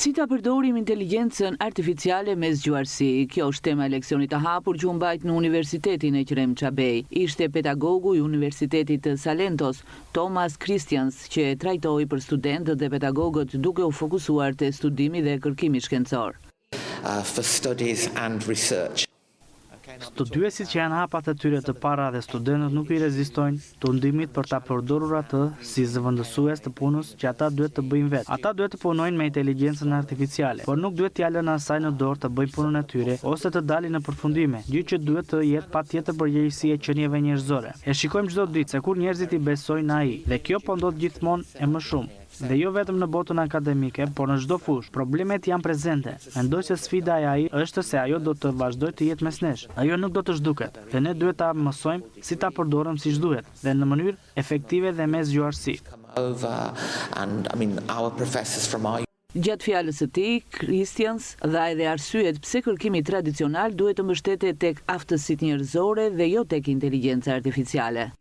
Si ta përdorim inteligjencën artificiale me zgjuarsi? Kjo është tema e leksionit të hapur që u mbajt në Universitetin e Qrem Çabej. Ishte pedagogu i Universitetit të Salentos, Thomas Christians, që trajtoi për studentët dhe pedagogët duke u fokusuar te studimi dhe kërkimi shkencor. For studies and research. Studiuesit që janë hapat e tyre të para dhe studentët nuk i rezistojnë të ndimit për ta përdorur atë si zëvendësues të punës që ata duhet të bëjnë vetë. Ata duhet të punojnë me inteligjencën artificiale, por nuk duhet t'ia lënë asaj në dorë të bëjnë punën e tyre ose të dalin në përfundime, gjë që duhet të jetë patjetër përgjegjësi e qenieve njerëzore. E shikojmë çdo ditë se kur njerëzit i besojnë AI, dhe kjo po ndodh gjithmonë e më shumë. Dhe jo vetëm në botën akademike, por në çdo fushë, problemet janë prezente. Mendoj se sfida e AI është se ajo do të vazhdojë të jetë mes nesh. Ajo nuk do të zhduket, dhe ne duhet ta mësojmë si ta përdorim siç duhet, dhe në mënyrë efektive dhe me zgjuarsi. Gjatë fjalës së tij, Christians dha edhe arsyet pse kërkimi tradicional duhet të mbështetet tek aftësitë njerëzore dhe jo tek inteligjenca artificiale.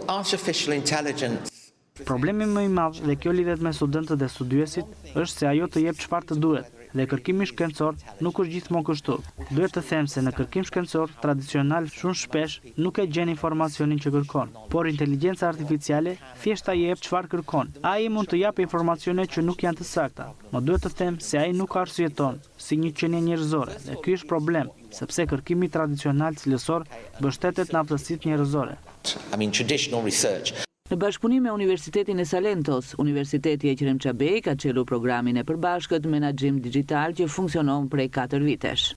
Artificial intelligence. Problemi më i madh, dhe kjo lidhet me studentët dhe studiuesit, është se ajo të jep çfarë të duhet, dhe kërkimi shkencor nuk është gjithmonë kështu. Duhet të them se në kërkim shkencor tradicional shumë shpesh nuk e gjen informacionin që kërkon, por inteligjenca artificiale thjesht ai jep çfarë kërkon. Ai mund të japë informacione që nuk janë të sakta. Më duhet të them se ai nuk arsyeton si një qenie njerëzore, dhe ky është problem, sepse kërkimi tradicional cilësor mbështetet në aftësitë njerëzore. Traditional research. Në bashkëpunim me Universitetin e Salentos, Universiteti e Qrem Çabej ka çelur programin e përbashkët Menaxhim Digital që funksionon prej 4 vitesh.